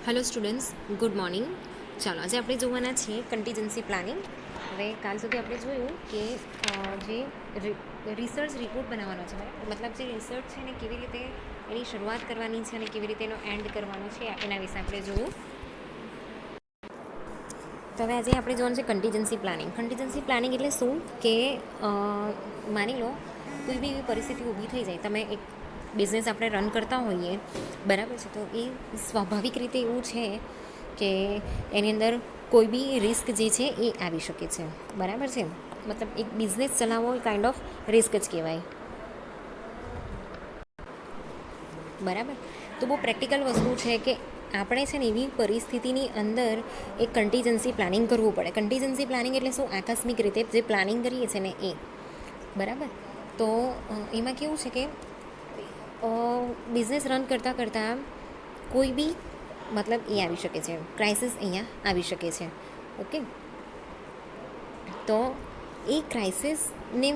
Hello students, good morning. ચાલો આજે આપણે જોવાના છીએ કન્ટીજન્સી પ્લાનિંગ. હવે કાલ સુધી આપણે જોયું કે જે રિસર્ચ રિપોર્ટ બનાવવાનો છે, મતલબ જે રિસર્ચ છે ને કેવી રીતે એની શરૂઆત કરવાની છે અને કેવી રીતે એનો એન્ડ કરવાનો છે એના વિશે આપણે જોયું. તો હવે આજે આપણે જોવાનું છે કન્ટીજન્સી પ્લાનિંગ. કન્ટીજન્સી પ્લાનિંગ એટલે શું કે માની લો કોઈ બી એવી પરિસ્થિતિ ઊભી થઈ જાય, તમે એક બિઝનેસ આપણે રન કરતા હોઈએ, બરાબર છે, તો એ સ્વાભાવિક રીતે એવું છે કે એની અંદર કોઈ બી રિસ્ક જે છે એ આવી શકે છે, બરાબર છે. મતલબ એક બિઝનેસ ચલાવવો એ કાઇન્ડ ઓફ રિસ્ક જ કહેવાય, બરાબર. તો બહુ પ્રેક્ટિકલ વસ્તુ છે કે આપણે છે ને એવી પરિસ્થિતિની અંદર એક કન્ટીજન્સી પ્લાનિંગ કરવું પડે. કન્ટીજન્સી પ્લાનિંગ એટલે શું? આકસ્મિક રીતે જે પ્લાનિંગ કરીએ છીએ ને એ, બરાબર. તો એમાં કેવું છે કે બિઝનેસ રન કરતાં કોઈ બી મતલબ એ આવી શકે છે, ક્રાઇસિસ અહીંયા આવી શકે છે. ઓકે, તો એ ક્રાઇસિસને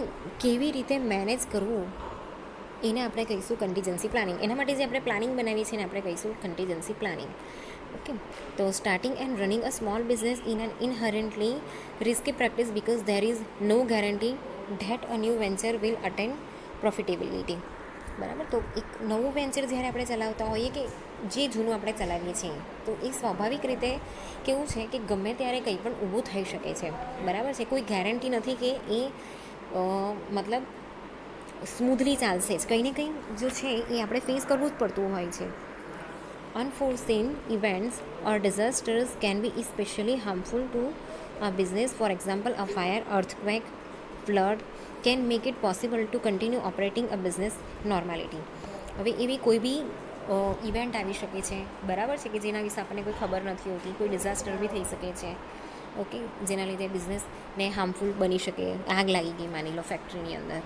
કેવી રીતે મેનેજ કરવું એને આપણે કહીશું કન્ટીજન્સી પ્લાનિંગ. એના માટે જે આપણે પ્લાનિંગ બનાવીએ છીએ એને આપણે કહીશું કન્ટીજન્સી પ્લાનિંગ. ઓકે, તો starting and running a small business in an inherently risky practice because there is no guarantee that a new venture will attend profitability. બરાબર. તો એક નવું વેન્ચર જ્યારે આપણે ચલાવતા હોઈએ કે જે જૂનું આપણે ચલાવીએ છીએ, તો એ સ્વાભાવિક રીતે કેવું છે કે ગમે ત્યારે કંઈ પણ ઊભું થઈ શકે છે, બરાબર છે. કોઈ ગેરંટી નથી કે એ મતલબ સ્મૂધલી ચાલશે જ. કંઈ ને કંઈ જો છે એ આપણે ફેસ કરવું જ પડતું હોય છે. Unforeseen events or disasters can be especially harmful to a business. For example, a fire, earthquake, flood can make it possible to continue operating a business normality. હવે એવી કોઈ બી ઇવેન્ટ આવી શકે છે, બરાબર છે, કે જેના વિશે આપણને કોઈ ખબર નથી હોતી. કોઈ ડિઝાસ્ટર બી થઈ શકે છે, ઓકે, જેના લીધે બિઝનેસને હાર્મફુલ બની શકે. આગ લાગી ગઈ માની લો ફેક્ટરીની અંદર,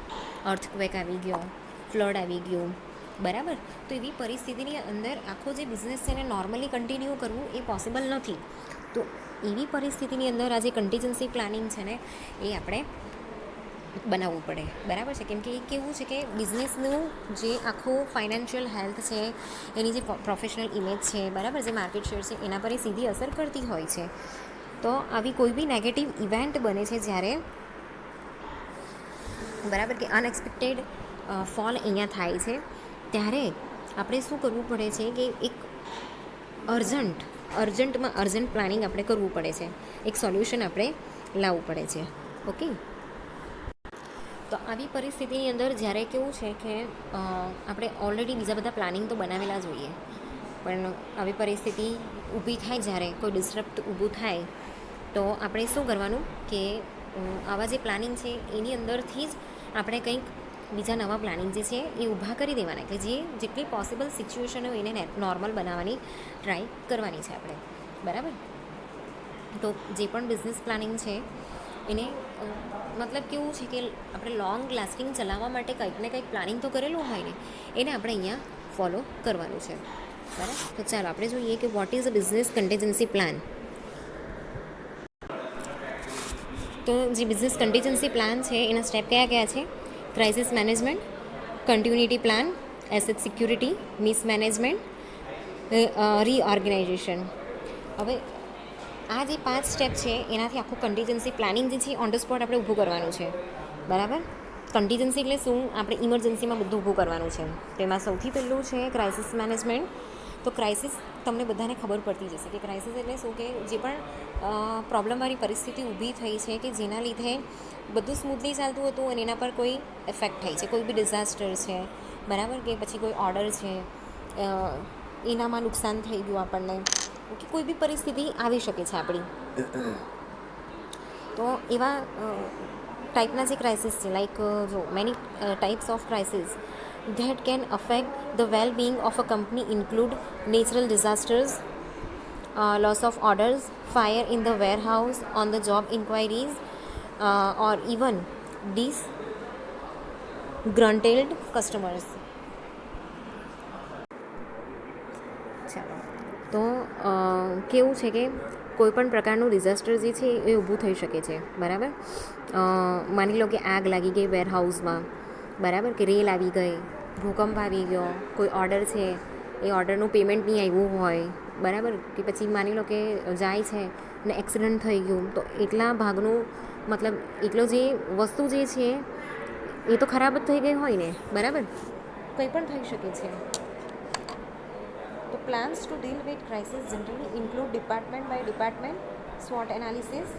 અર્થક્વેક આવી ગયો, ફ્લડ આવી ગયું, બરાબર. તો એવી પરિસ્થિતિની અંદર આખો જે બિઝનેસ છે એને નોર્મલી કન્ટિન્યુ કરવું એ પોસિબલ નથી. તો એવી પરિસ્થિતિની અંદર આ જે કન્ટીજન્સી પ્લાનિંગ છે ને એ આપણે બનાવવું પડે, બરાબર છે. કેમ કે એ કેવું છે કે બિઝનેસનું જે આખું ફાઇનાન્શિયલ હેલ્થ છે, એની જે પ્રોફેશનલ ઇમેજ છે, બરાબર, જે માર્કેટ શેર છે, એના પર એ સીધી અસર કરતી હોય છે. તો આવી કોઈ બી નેગેટિવ ઇવેન્ટ બને છે જ્યારે, બરાબર, કે અનએક્સપેક્ટેડ ફોલ અહીંયા થાય છે, ત્યારે આપણે શું કરવું પડે છે કે એક અર્જન્ટ પ્લાનિંગ આપણે કરવું પડે છે. એક સોલ્યુશન આપણે લાવવું પડે છે. ઓકે, તો આવી પરિસ્થિતિની અંદર જ્યારે કેવું છે કે આપણે ઓલરેડી બીજા બધા પ્લાનિંગ તો બનાવેલા જોઈએ, પણ આવી પરિસ્થિતિ ઊભી થાય જ્યારે કોઈ ડિસ્ટર્બ ઊભું થાય, તો આપણે શું કરવાનું કે આવા જે પ્લાનિંગ છે એની અંદરથી જ આપણે કંઈક બીજા નવા પ્લાનિંગ જે છે એ ઊભા કરી દેવાના, કે જે જેટલી પોસિબલ સિચ્યુએશન હોય એને નોર્મલ બનાવવાની ટ્રાય કરવાની છે આપણે, બરાબર. તો જે પણ બિઝનેસ પ્લાનિંગ છે એને મતલબ કેવું છે કે આપણે લોંગ લાસ્ટિંગ ચલાવવા માટે કંઈક ને કંઈક પ્લાનિંગ તો કરેલું હોય ને, એને આપણે અહીંયા ફોલો કરવાનું છે, બરાબર. તો ચાલો આપણે જોઈએ કે what is a business contingency plan. તો જે બિઝનેસ કન્ટીજન્સી પ્લાન છે એના સ્ટેપ કયા કયા છે? Crisis management, continuity plan, asset security, mismanagement, reorganization. હવે આ જે 5 સ્ટેપ છે એનાથી આખું કન્ટીજન્સી પ્લાનિંગ જે છે ઓન ધ સ્પોટ આપણે ઊભું કરવાનું છે, બરાબર. કન્ટીજન્સી એટલે શું? આપણે ઇમરજન્સીમાં બધું ઊભું કરવાનું છે. તેમાં સૌથી પહેલું છે ક્રાઇસિસ મેનેજમેન્ટ. તો ક્રાઇસિસ તમને બધાને ખબર પડતી જશે કે ક્રાઇસિસ એટલે શું, કે જે પણ પ્રોબ્લેમવાળી પરિસ્થિતિ ઊભી થઈ છે કે જેના લીધે બધું સ્મૂથલી ચાલતું હતું અને એના પર કોઈ ઇફેક્ટ થઈ છે, કોઈ બી ડિઝાસ્ટર છે, બરાબર, કે પછી કોઈ ઓર્ડર છે એનામાં નુકસાન થઈ ગયું આપણને, કે કોઈ બી પરિસ્થિતિ આવી શકે છે આપણી. તો એવા ટાઈપના જે ક્રાઇસિસ છે, લાઈક જો many types of crisis that can affect the well-being of a company include natural disasters, loss of orders, fire in the warehouse, on the job inquiries, or even disgruntled customers. ચાલો, તો કેવું છે કે કોઈ પણ પ્રકારનું disaster જે છે એ ઊભું થઈ શકે છે, બરાબર. માની લો કે આગ લાગી ગઈ વેરહાઉસમાં, બરાબર, કે રેલ આવી ગઈ, ભૂકંપ આવી ગયો, કોઈ ઓર્ડર છે એ ઓર્ડરનું પેમેન્ટ નહીં આવ્યું હોય, બરાબર, કે પછી માની લો કે જાય છે ને એક્સિડન્ટ થઈ ગયું તો એટલા ભાગનું મતલબ એટલો જે વસ્તુ જે છે એ તો ખરાબ જ થઈ ગઈ હોય ને, બરાબર, કંઈ પણ થઈ શકે છે. તો plans to deal with crisis generally include department by department SWOT analysis,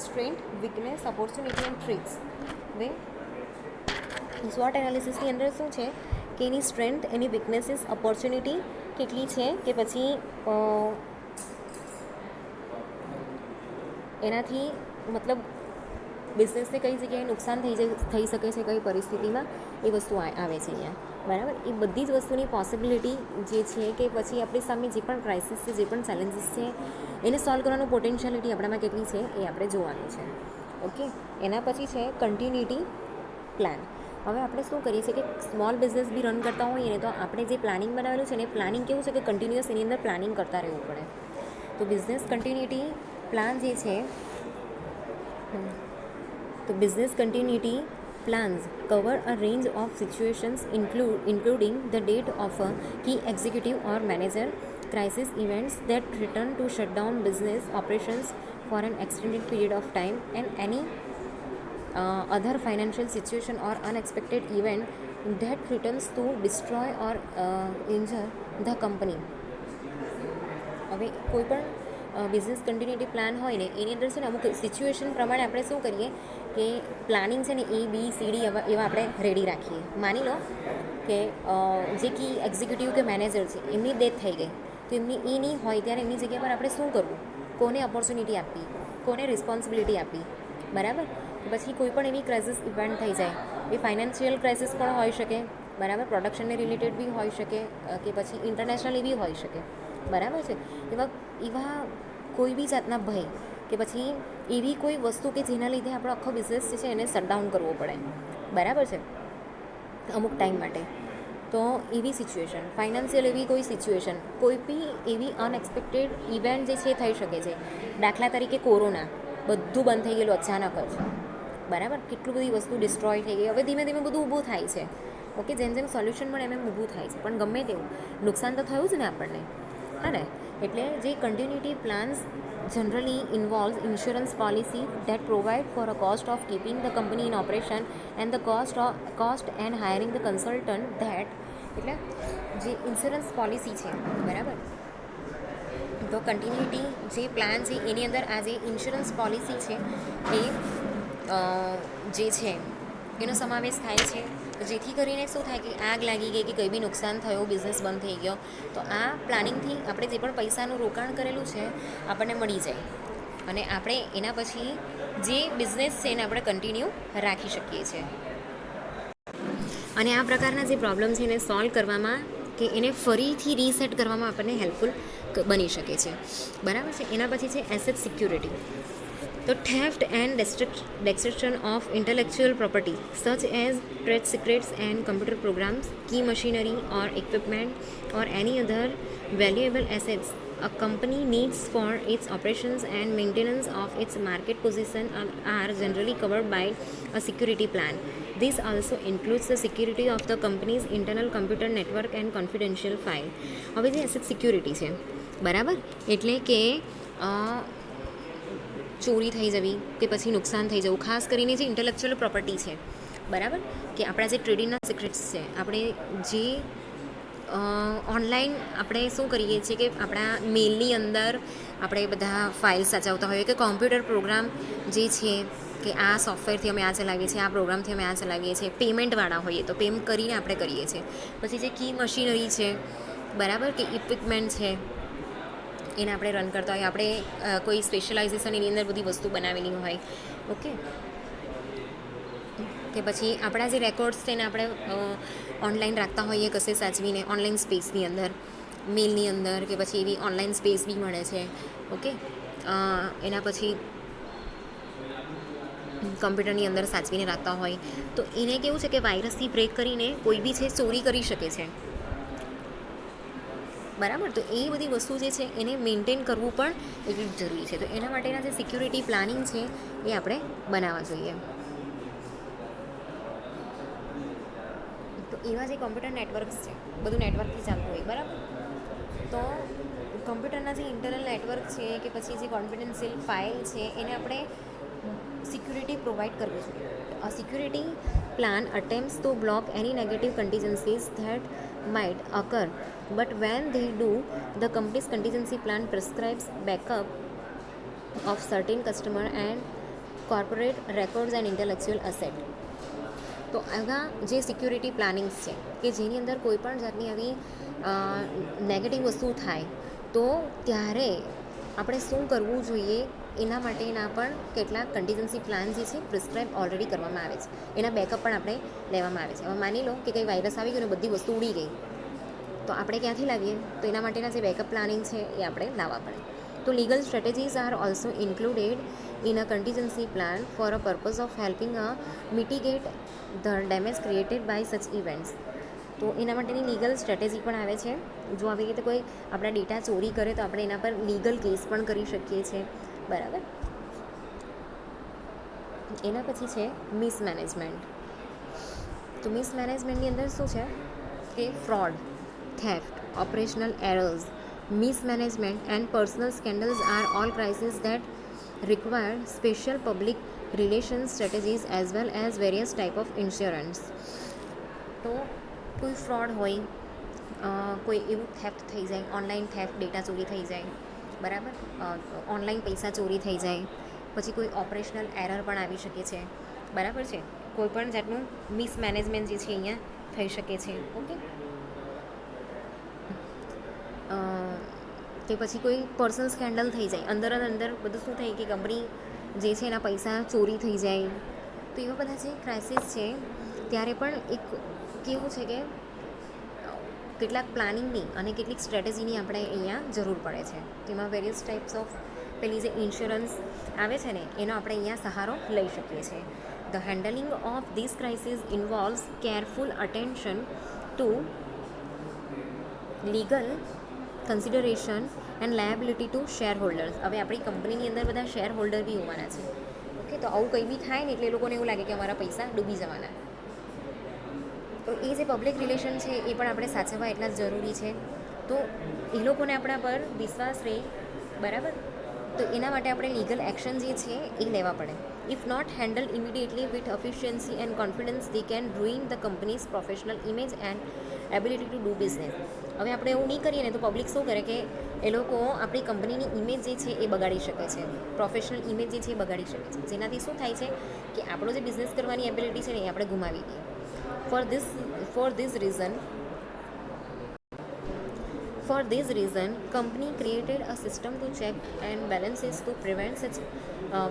strength, weakness, opportunity and threats. હવે SWOT એનાલિસિસની અંદર શું છે કે એની સ્ટ્રેન્થ, એની વીકનેસીસ, ઓપોર્ચ્યુનિટી કેટલી છે, કે પછી એનાથી મતલબ બિઝનેસને કઈ જગ્યાએ નુકસાન થઈ શકે છે કઈ પરિસ્થિતિમાં, એ વસ્તુ આવે છે અહીંયા, બરાબર. એ બધી જ વસ્તુની પોસિબિલિટી જે છે કે પછી આપણી સામે જે પણ ક્રાઇસિસ છે, જે પણ ચેલેન્જીસ છે, એને સોલ્વ કરવાનું પોટેન્શિયાલિટી આપણામાં કેટલી છે એ આપણે જોવાનું છે. ઓકે, એના પછી છે કન્ટિન્યુટી પ્લાન. હવે આપણે શું કરીએ છીએ કે સ્મોલ બિઝનેસ બી રન કરતા હોઈએ ને તો આપણે જે પ્લાનિંગ બનાવેલું છે ને એ પ્લાનિંગ કેવું છે કે કન્ટિન્યુઅસ એની અંદર પ્લાનિંગ કરતા રહેવું પડે. તો બિઝનેસ કન્ટિન્યુટી પ્લાન જે છે, તો business continuity plans cover a range of situations including the date of a key executive or manager, crisis events that threaten to shut down business operations for an extended period of time, and any other financial situation or unexpected event that threatens to destroy or injure the company. હવે કોઈ પણ business continuity plan હોય ને એની અંદર છે ને અમુક situation પ્રમાણે આપણે શું કરીએ કે પ્લાનિંગ છે ને ABCD એવા આપણે રેડી રાખીએ. માની લો કે જે કી એક્ઝિક્યુટિવ કે મેનેજર છે એમની ડેથ થઈ ગઈ તો એમની એ નહીં હોય ત્યારે એમની જગ્યા પર આપણે શું કરવું, કોને ઓપોર્ચ્યુનિટી આપવી, કોને રિસ્પોન્સિબિલિટી આપવી, બરાબર. પછી કોઈ પણ એવી ક્રાઇસિસ ઇવેન્ટ થઈ જાય, એ ફાઇનાન્શિયલ ક્રાઇસિસ પણ હોઈ શકે, બરાબર, પ્રોડક્શનને રિલેટેડ બી હોઈ શકે, કે પછી ઇન્ટરનેશનલી બી હોઈ શકે, બરાબર છે. એવા કોઈ બી જાતના ભય કે પછી એવી કોઈ વસ્તુ કે જેના લીધે આપણો આખો બિઝનેસ જે છે એને શટડાઉન કરવો પડે, બરાબર છે, અમુક ટાઈમ માટે. તો એવી સિચ્યુએશન, ફાઇનાન્શિયલ એવી કોઈ સિચ્યુએશન, કોઈ બી એવી અનએક્સપેક્ટેડ ઇવેન્ટ જે છે થઈ શકે છે. દાખલા તરીકે કોરોના, બધું બંધ થઈ ગયેલું અચાનક જ, બરાબર, કેટલું બધી વસ્તુ ડિસ્ટ્રોય થઈ ગઈ. હવે ધીમે ધીમે બધું ઊભું થાય છે. ઓકે, જેમ જેમ સોલ્યુશન મળે એમ ઊભું થાય છે, પણ ગમે તેવું નુકસાન તો થયું જ ને આપણને, હા ને. એટલે જે continuity plans generally involves insurance policy that provide for a cost of keeping the company in operation and the cost and hiring the consultant that, એટલે જે ઇન્સ્યોરન્સ પોલિસી છે, બરાબર. તો કન્ટિન્યુટી જે પ્લાન છે એની અંદર આ જે ઇન્સ્યોરન્સ પોલિસી છે એ જે છે એનો સમાવેશ થાય છે. જેથી કરીને શું થાય કે આગ લાગી ગઈ કે કંઈ બી નુકસાન થયો, બિઝનેસ બંધ થઈ ગયો, તો આ પ્લાનિંગથી આપણે જે પણ પૈસાનું રોકાણ કરેલું છે આપણને મળી જાય અને આપણે એના પછી જે બિઝનેસ છે એને આપણે કન્ટિન્યુ રાખી શકીએ છીએ. અને આ પ્રકારના જે પ્રોબ્લેમ છે એને સોલ્વ કરવામાં કે એને ફરીથી રીસેટ કરવામાં આપણને હેલ્પફુલ બની શકે છે, બરાબર છે. એના પછી છે asset security. The theft and destruction of intellectual property, such as trade secrets and computer programs, key machinery or equipment, or any other valuable assets a company needs for its operations and maintenance of its market position, are generally covered by a security plan. This also includes the security of the company's internal computer network and confidential file. હવે જે asset security છે, બરાબર, એટલે કે ચોરી થઈ જવી કે પછી નુકસાન થઈ જવું, ખાસ કરીને જે ઇન્ટેલેક્ચ્યુઅલ પ્રોપર્ટી છે, બરાબર, કે આપણા જે ટ્રેડિંગના સિક્રેટ્સ છે, આપણે જે ઓનલાઈન આપણે શું કરીએ છીએ કે આપણા મેલની અંદર આપણે બધા ફાઇલ સાચવતા હોઈએ, કે કોમ્પ્યુટર પ્રોગ્રામ જે છે કે આ સોફ્ટવેરથી અમે આ ચલાવીએ છીએ, આ પ્રોગ્રામથી અમે આ ચલાવીએ છીએ, પેમેન્ટવાળા હોઈએ તો પેમેન્ટ કરીને આપણે કરીએ છીએ. પછી જે કી મશીનરી છે, બરાબર, કે ઇક્વિપમેન્ટ છે, એને આપણે રન કરતા હોય, આપણે કોઈ સ્પેશિયલાઇઝેશન એની અંદર બધી વસ્તુ બનાવેલી હોય, ઓકે. કે પછી આપણા જે રેકોર્ડ્સ છે એને આપણે ઓનલાઈન રાખતા હોઈએ કશે સાચવીને, ઓનલાઈન સ્પેસની અંદર, મેલની અંદર, કે પછી એવી ઓનલાઈન સ્પેસ બી મળે છે, ઓકે. એના પછી કમ્પ્યુટરની અંદર સાચવીને રાખતા હોય તો એને કેવું છે કે વાયરસથી બ્રેક કરીને કોઈ બી છે ચોરી કરી શકે છે, બરાબર. તો એ બધી વસ્તુ જે છે એને મેન્ટેન કરવું પણ એટલું જ જરૂરી છે. તો એના માટેના જે સિક્યુરિટી પ્લાનિંગ છે એ આપણે બનાવવા જોઈએ. તો એવા જે કોમ્પ્યુટર નેટવર્ક્સ છે, બધું નેટવર્કથી ચાલતું હોય, બરાબર. તો કમ્પ્યુટરના જે ઇન્ટરનલ નેટવર્ક છે કે પછી જે કોન્ફિડન્શિયલ ફાઇલ છે એને આપણે સિક્યુરિટી પ્રોવાઈડ કરવી જોઈએ. A security plan attempts to block any negative contingencies that might occur, but when they do, the company's contingency plan prescribes backup of certain customer and corporate records and intellectual asset. તો આવા જે security plannings છે કે જેની અંદર કોઈ પણ જાતની આવી નેગેટિવ વસ્તુ થાય તો ત્યારે આપણે શું કરવું જોઈએ એના માટેના પણ કેટલાક કન્ટિજન્સી પ્લાન જે છે પ્રિસ્ક્રાઇબ ઓલરેડી કરવામાં આવે છે, એના બેકઅપ પણ આપણે લેવામાં આવે છે. હવે માની લો કે કંઈ વાયરસ આવી ગયો ને બધી વસ્તુ ઉડી ગઈ, તો આપણે ક્યાંથી લાવીએ? તો એના માટેના જે બેકઅપ પ્લાનિંગ છે એ આપણે લાવવા પડે. તો legal strategies are also included in a contingency plan for a purpose of helping a mitigate the damage created by such events. તો એના માટેની લીગલ સ્ટ્રેટેજી પણ આવે છે. જો આવી રીતે કોઈ આપણા ડેટા ચોરી કરે તો આપણે એના પર લીગલ કેસ પણ કરી શકીએ છીએ, બરાબર. એના પછી છે મિસમેનેજમેન્ટ. તો મિસમેનેજમેન્ટની અંદર શું છે કે fraud, theft, operational errors, mismanagement and personal scandals are all crises that require special public relations strategies as well as various type of insurance. તો કોઈ ફ્રોડ હોય, કોઈ એવું થેફ્ટ થઈ જાય, ઓનલાઈન થેફ્ટ, ડેટા ચોરી થઈ જાય, બરાબર, ઓનલાઈન પૈસા ચોરી થઈ જાય, પછી કોઈ ઓપરેશનલ એરર પણ આવી શકે છે, બરાબર છે. કોઈ પણ જાતનું મિસમેનેજમેન્ટ જે છે અહીંયા થઈ શકે છે. ઓકે, કે પછી કોઈ પર્સનલ સ્કેન્ડલ થઈ જાય, અંદર બધું શું થાય કે કંપની જે છે એના પૈસા ચોરી થઈ જાય. તો એવા બધા જે ક્રાઇસિસ છે ત્યારે પણ એક કેવું છે કે કેટલાક પ્લાનિંગની અને કેટલીક સ્ટ્રેટેજીની આપણે અહીંયા જરૂર પડે છે. તેમાં વેરિયસ ટાઈપ્સ ઓફ પેલી જે ઇન્સ્યોરન્સ આવે છે ને એનો આપણે અહીંયા સહારો લઈ શકીએ છીએ. The handling of this crisis ઇન્વોલ્વ્સ careful attention two legal consideration and liability two share holders. હવે આપણી કંપનીની અંદર બધા શેર હોલ્ડર બી હોવાના છે. ઓકે, તો આવું કંઈ બી થાય ને એટલે એ લોકોને એવું લાગે કે અમારા પૈસા ડૂબી જવાના. તો એ જે પબ્લિક રિલેશન છે એ પણ આપણે સાચવવા એટલા જ જરૂરી છે. તો એ લોકોને આપણા પર વિશ્વાસ રહે, બરાબર. તો એના માટે આપણે લીગલ એક્શન જે છે એ લેવા પડે. If not handle immediately with efficiency and confidence they can ruin the company's professional image and ability to do business. હવે આપણે એવું નહીં કરીએ ને તો પબ્લિક શું કરે કે એ લોકો આપણી કંપનીની ઇમેજ જે છે એ બગાડી શકે છે, પ્રોફેશનલ ઇમેજ જે છે એ બગાડી શકે છે, જેનાથી શું થાય છે કે આપણો જે બિઝનેસ કરવાની એબિલિટી છે ને એ આપણે ગુમાવી દઈએ. For this reason, company created a system to check and balances to prevent such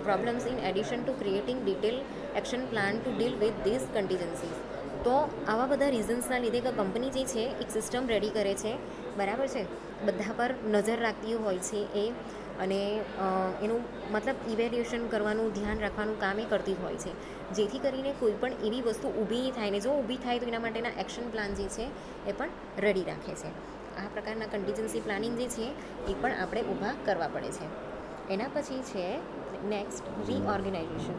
problems in addition to creating detailed action plan to deal with these contingencies. તો આવા બધા રીઝન્સના લીધે કે કંપની જે છે એક સિસ્ટમ રેડી કરે છે, બરાબર છે, બધા પર નજર રાખતી હોય છે એ, અને એનું મતલબ ઇવેલ્યુએશન કરવાનું, ધ્યાન રાખવાનું કામ એ કરતી હોય છે, જેથી કરીને કોઈ પણ એવી વસ્તુ ઊભી થાય ને જો ઊભી થાય તો એના માટેના એક્શન પ્લાન જે છે એ પણ રેડી રાખે છે. આ પ્રકારના કન્ટિજન્સી પ્લાનિંગ જે છે એ પણ આપણે ઊભા કરવા પડે છે. એના પછી છે નેક્સ્ટ રીઓર્ગેનાઇઝેશન.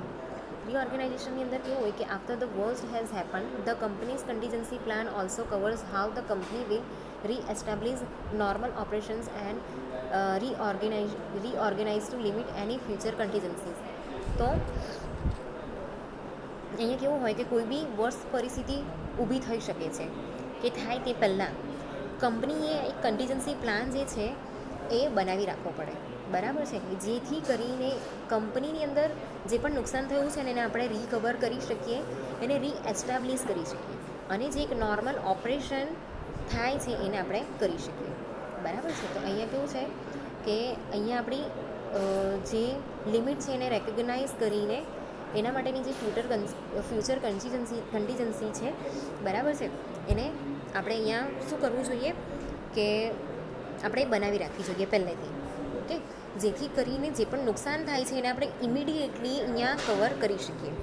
રીઓર્ગેનાઇઝેશનની અંદર કેવું હોય કે after the worst has happen the company's contingency plan also covers how the company will reestablish normal operations and reorganize to limit any future contingencies. તો અહીંયા કેવું હોય કે કોઈ બી વર્સ્ટ પરિસ્થિતિ ઊભી થઈ શકે છે કે થાય તે પહેલાં કંપનીએ એક કન્ટિજન્સી પ્લાન જે છે એ બનાવી રાખવો પડે, બરાબર છે, જેથી કરીને કંપનીની અંદર જે પણ નુકસાન થયું છે ને એને આપણે રિકવર કરી શકીએ, એને રીએસ્ટાબ્લિશ કરી શકીએ, અને જે એક નોર્મલ ઓપરેશન થાય છે એને આપણે કરી શકીએ, બરાબર છે. તો અહીંયા કેવું છે કે અહીંયા આપણી જે લિમિટ છે એને રેકગ્નાઇઝ કરીને એના માટેની જે ફ્યુચર કન્ટિજન્સી છે, બરાબર છે, એને આપણે અહીંયા શું કરવું જોઈએ કે આપણે બનાવી રાખવી જોઈએ પહેલેથી. ઓકે, જેથી કરીને જે પણ નુકસાન થાય છે એને આપણે ઇમિડિયેટલી અહીંયા કવર કરી શકીએ.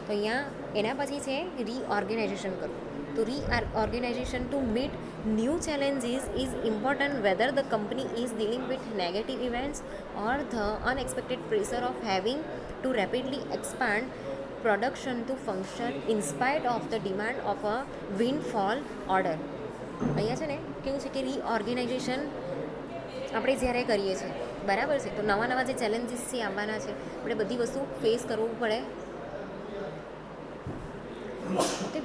તો અહીંયા એના પછી છે રીઓર્ગેનાઇઝેશન કરવું. તો reorganization to meet new challenges is important whether the company is dealing with negative events or the unexpected pressure of having to rapidly expand production to function in spite of the demand of a windfall order. અહીંયા છે ને કેવું છે કે reorganisation આપણે જ્યારે કરીએ છીએ, બરાબર છે, તો નવા નવા જે ચેલેન્જીસ છે આવવાના છે, આપણે બધી વસ્તુ ફેસ કરવું પડે. ઓકે,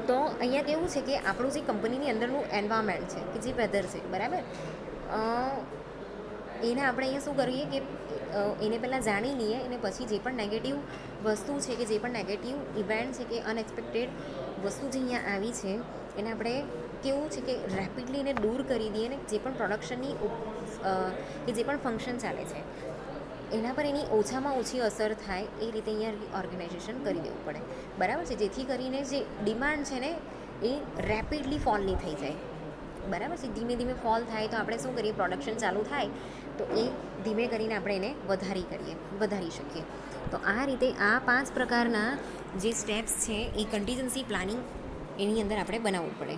તો અહીંયા કેવું છે કે આપણું જે કંપનીની અંદરનું એન્વાયરમેન્ટ છે કે જે વેધર છે, બરાબર, એને આપણે અહીંયા શું કરીએ કે એને પહેલાં જાણી લઈએ અને પછી જે પણ નેગેટિવ વસ્તુ છે કે જે પણ નેગેટિવ ઇવેન્ટ છે કે અનએક્સપેક્ટેડ વસ્તુ જે અહીંયા આવી છે એને આપણે કેવું છે કે રેપિડલી એને દૂર કરી દઈએ ને જે પણ પ્રોડક્શનની કે જે પણ ફંક્શન ચાલે છે એના પર એની ઓછામાં ઓછી અસર થાય એ રીતે અહીંયા ઓર્ગેનાઇઝેશન કરી દેવું પડે, બરાબર છે, જેથી કરીને જે ડિમાન્ડ છે ને એ રેપિડલી ફોલ નહીં થઈ જાય, બરાબર છે. ધીમે ધીમે ફોલ થાય તો આપણે શું કરીએ, પ્રોડક્શન ચાલુ થાય તો એ ધીમે કરીને આપણે એને વધારી શકીએ. તો આ રીતે આ 5 પ્રકારના જે સ્ટેપ્સ છે એ કન્ટિજન્સી પ્લાનિંગ એની અંદર આપણે બનાવવું પડે.